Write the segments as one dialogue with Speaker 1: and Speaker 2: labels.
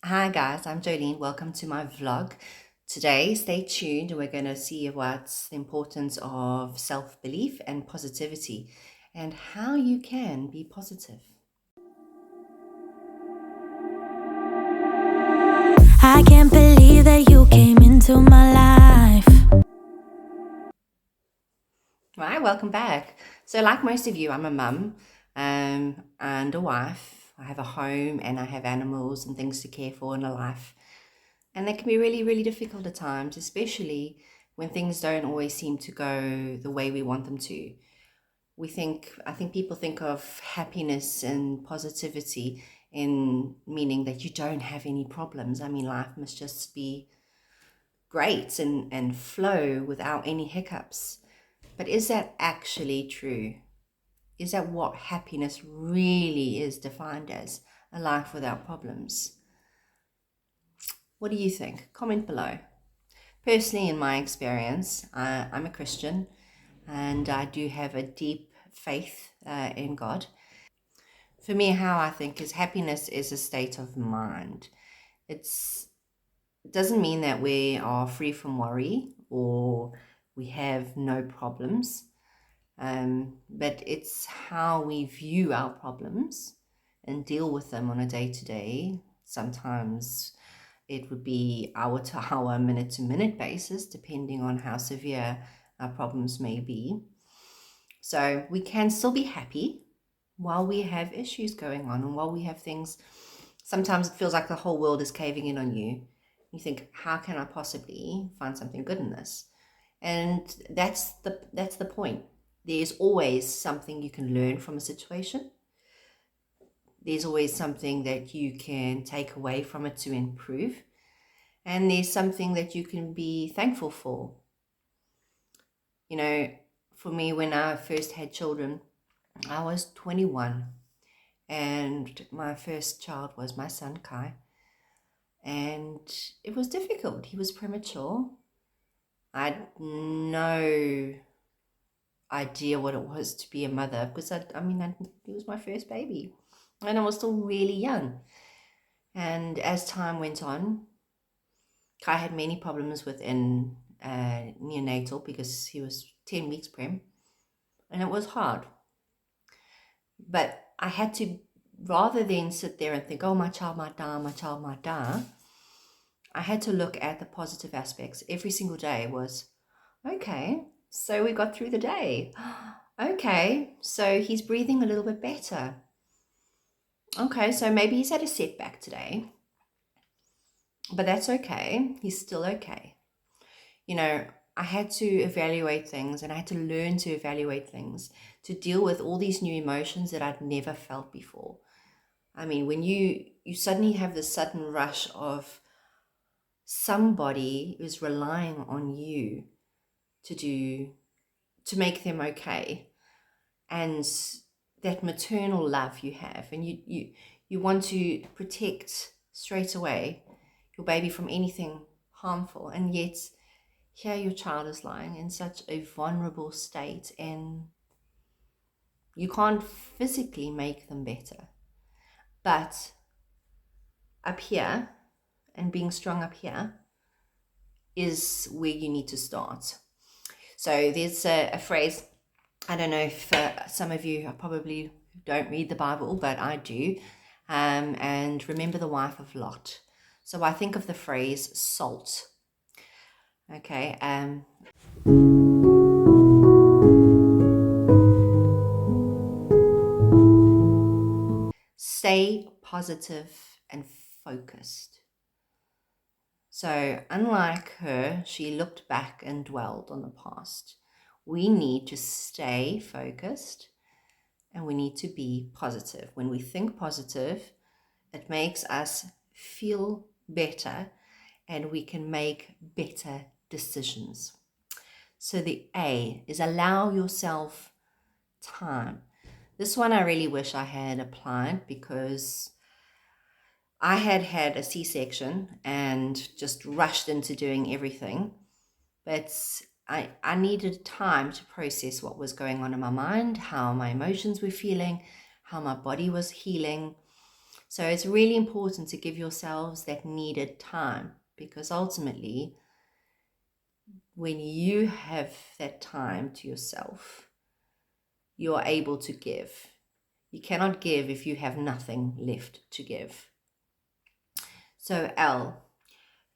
Speaker 1: Hi guys, I'm Jolene. Welcome to my vlog. Today, stay tuned. We're going to see what's the importance of self-belief and positivity and how you can be positive.
Speaker 2: I can't believe that you came into my life.
Speaker 1: Right, welcome back. So like most of you, I'm a mum and a wife. I have a home and I have animals and things to care for in a life. And that can be really, really difficult at times, especially when things don't always seem to go the way we want them to. I think people think of happiness and positivity in meaning that you don't have any problems. I mean, life must just be great and flow without any hiccups. But is that actually true? Is that what happiness really is defined as? A life without problems? What do you think? Comment below. Personally, in my experience, I'm a Christian and I do have a deep faith in God. For me, how I think is happiness is a state of mind. It's, it doesn't mean that we are free from worry or we have no problems, but it's how we view our problems and deal with them on a day-to-day. Sometimes it would be hour to hour, minute to minute basis, depending on how severe our problems may be. So we can still be happy while we have issues going on and while we have things. Sometimes it feels like the whole world is caving in on you. You think, how can I possibly find something good in this? And that's the point. There's always something you can learn from a situation. There's always something that you can take away from it to improve. And there's something that you can be thankful for. You know, for me, when I first had children, I was 21 and my first child was my son Kai, and it was difficult. He was premature. I had no idea what it was to be a mother because he was my first baby and I was still really young. And as time went on, Kai had many problems within neonatal because he was 10 weeks prem, and it was hard. But I had to, rather than sit there and think, oh, my child might die, my child might die, I had to look at the positive aspects. Every single day was, okay, so we got through the day. Okay, so he's breathing a little bit better. Okay, so maybe he's had a setback today, but that's okay. He's still okay. You know, I had to evaluate things and I had to learn to evaluate things to deal with all these new emotions that I'd never felt before. I mean, when you suddenly have this sudden rush of somebody is relying on you to make them okay, and that maternal love you have, and you want to protect straight away your baby from anything harmful, and yet here your child is lying in such a vulnerable state and you can't physically make them better. But up here, and being strong up here, is where you need to start. So there's a phrase, I don't know if some of you probably don't read the Bible, but I do. And remember the wife of Lot. So I think of the phrase salt. Okay. Stay positive and focused. So, unlike her, she looked back and dwelled on the past. We need to stay focused and we need to be positive. When we think positive, it makes us feel better and we can make better decisions. So, the A is allow yourself time. This one I really wish I had applied because I had had a C-section and just rushed into doing everything. But I needed time to process what was going on in my mind, how my emotions were feeling, how my body was healing. So it's really important to give yourselves that needed time, because ultimately, when you have that time to yourself, you are able to give. You cannot give if you have nothing left to give. So L,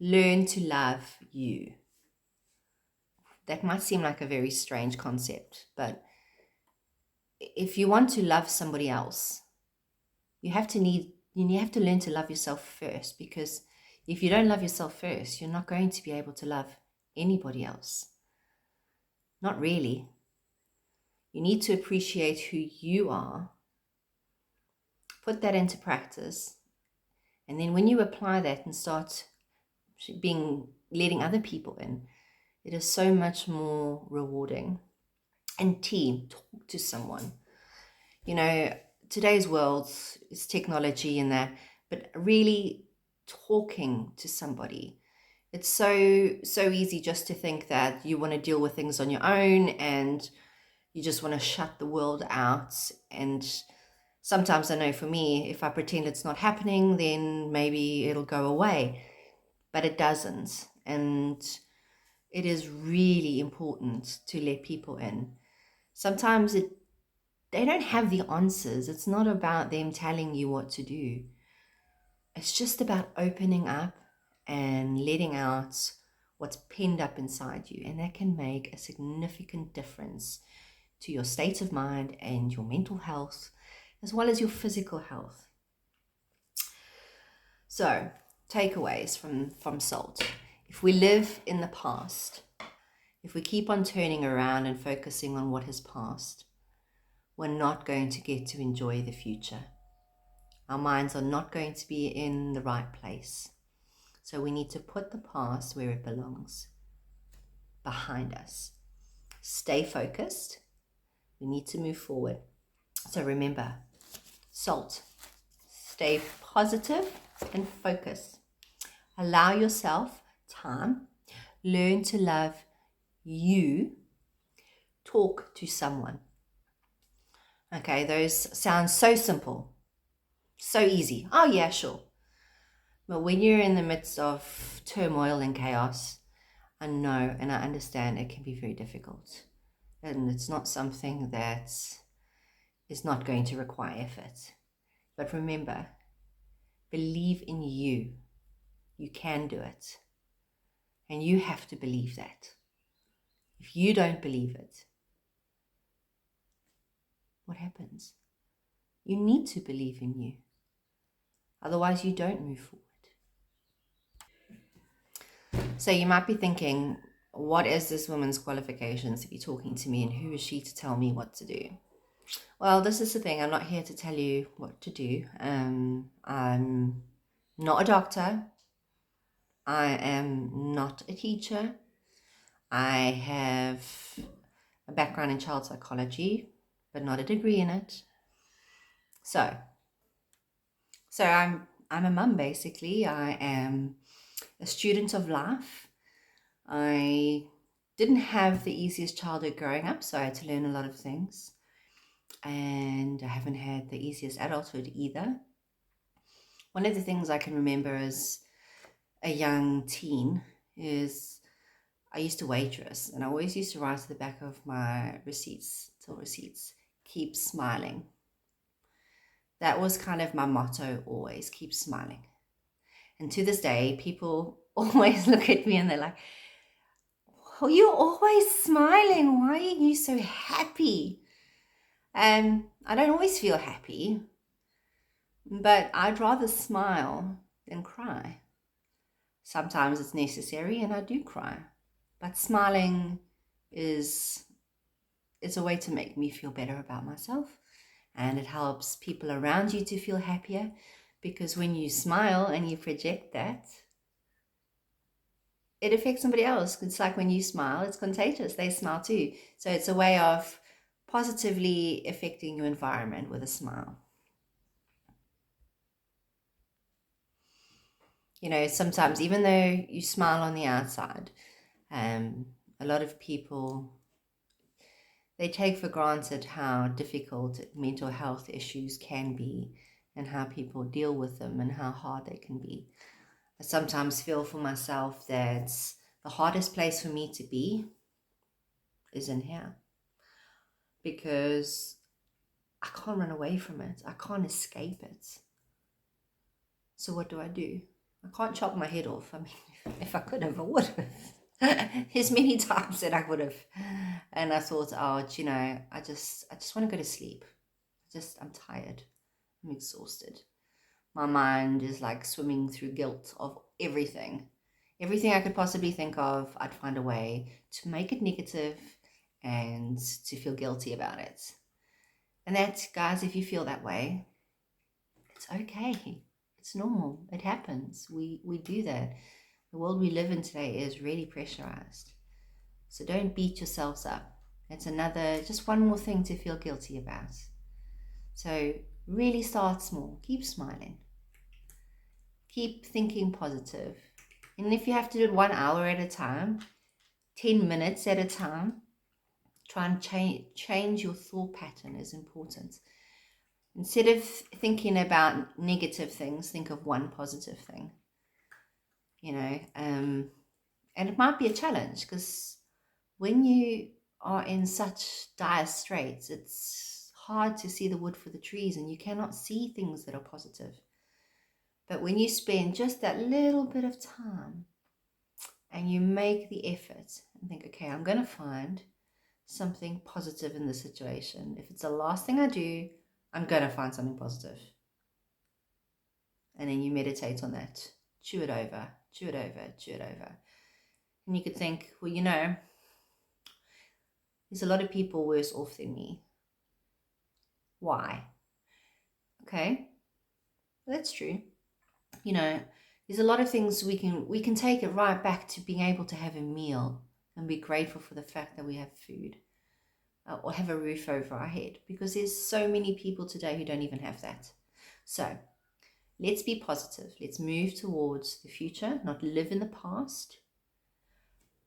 Speaker 1: learn to love you. That might seem like a very strange concept, but if you want to love somebody else, you have to learn to love yourself first, because if you don't love yourself first, you're not going to be able to love anybody else. Not really. You need to appreciate who you are, put that into practice, and then when you apply that and start letting other people in, it is so much more rewarding. And T, talk to someone. Today's world is technology and that, but really talking to somebody. It's so easy just to think that you want to deal with things on your own and you just want to shut the world out. And sometimes I know for me, if I pretend it's not happening, then maybe it'll go away, but it doesn't. And it is really important to let people in. Sometimes they don't have the answers. It's not about them telling you what to do. It's just about opening up and letting out what's pinned up inside you. And that can make a significant difference to your state of mind and your mental health, as well as your physical health. So, takeaways from SALT. If we live in the past, if we keep on turning around and focusing on what has passed, we're not going to get to enjoy the future. Our minds are not going to be in the right place. So we need to put the past where it belongs, behind us. Stay focused. We need to move forward. So remember, SALT. Stay positive and focused. Allow yourself time. Learn to love you. Talk to someone. Okay, those sound so simple, so easy. Oh yeah, sure. But when you're in the midst of turmoil and chaos, I know and I understand it can be very difficult. And it's not something that is not going to require effort. But remember, believe in you. You can do it. And you have to believe that. If you don't believe it, what happens? You need to believe in you. Otherwise, you don't move forward. So you might be thinking, what is this woman's qualifications to be talking to me, and who is she to tell me what to do? Well, this is the thing. I'm not here to tell you what to do. I'm not a doctor. I am not a teacher. I have a background in child psychology, but not a degree in it. So I'm a mum, basically. I am a student of life. I didn't have the easiest childhood growing up, so I had to learn a lot of things. And I haven't had the easiest adulthood either. One of the things I can remember as a young teen is I used to waitress, and I always used to write to the back of my receipts, keep smiling. That was kind of my motto always, keep smiling. And to this day, people always look at me and they're like, oh, you're always smiling. Why are you so happy? And I don't always feel happy, but I'd rather smile than cry. Sometimes it's necessary and I do cry, but smiling it's a way to make me feel better about myself, and it helps people around you to feel happier, because when you smile and you project that, it affects somebody else. It's like when you smile, it's contagious. They smile too. So it's a way of positively affecting your environment with a smile. Sometimes even though you smile on the outside, a lot of people, they take for granted how difficult mental health issues can be, and how people deal with them and how hard they can be. I sometimes feel for myself that the hardest place for me to be is in here, because I can't run away from it. I can't escape it. So what do? I can't chop my head off. I mean, if I could have, I would have. There's many times that I would have. And I thought, oh, I just want to go to sleep. I'm tired. I'm exhausted. My mind is like swimming through guilt of everything. Everything I could possibly think of, I'd find a way to make it negative and to feel guilty about it. And that, guys, if you feel that way, it's okay. It's normal. It happens. We do that. The world we live in today is really pressurized. So don't beat yourselves up. It's just one more thing to feel guilty about. So really start small. Keep smiling. Keep thinking positive. And if you have to do it 1 hour at a time, 10 minutes at a time, try and change your thought pattern is important. Instead of thinking about negative things, think of one positive thing. And it might be a challenge, because when you are in such dire straits, it's hard to see the wood for the trees, and you cannot see things that are positive. But when you spend just that little bit of time and you make the effort and think, okay, I'm going to find something positive in this situation. If it's the last thing I do, I'm going to find something positive. And then you meditate on that. Chew it over. And you could think, well, there's a lot of people worse off than me. Why? Okay, that's true. There's a lot of things we can take it right back to being able to have a meal and be grateful for the fact that we have food, or have a roof over our head, because there's so many people today who don't even have that. So let's be positive. Let's move towards the future, not live in the past.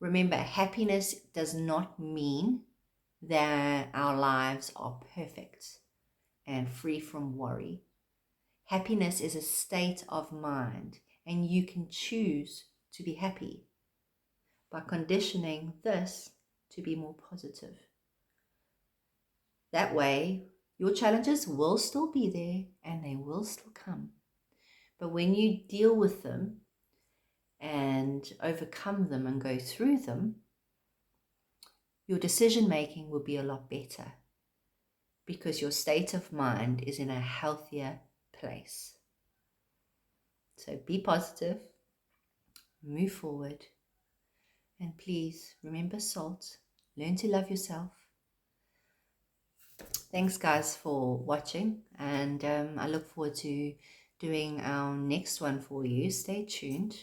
Speaker 1: Remember, happiness does not mean that our lives are perfect and free from worry. Happiness is a state of mind, and you can choose to be happy by conditioning this to be more positive. That way, your challenges will still be there and they will still come. But when you deal with them and overcome them and go through them, your decision making will be a lot better, because your state of mind is in a healthier place. So be positive, move forward, and please remember salt. Learn to love yourself. Thanks, guys, for watching, and I look forward to doing our next one for you. Stay tuned,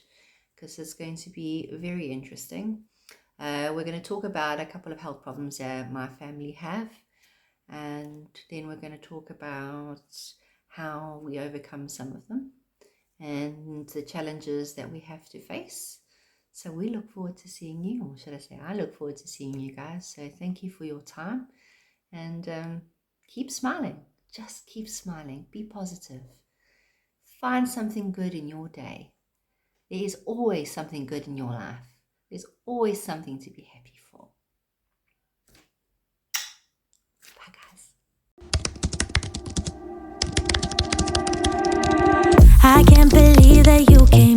Speaker 1: because it's going to be very interesting. We're going to talk about a couple of health problems that my family have, and then we're going to talk about how we overcome some of them and the challenges that we have to face. So we look forward to seeing you, or should I say, I look forward to seeing you guys. So thank you for your time, and keep smiling. Just keep smiling. Be positive. Find something good in your day. There is always something good in your life. There's always something to be happy for. Bye, guys.
Speaker 2: I can't believe that you came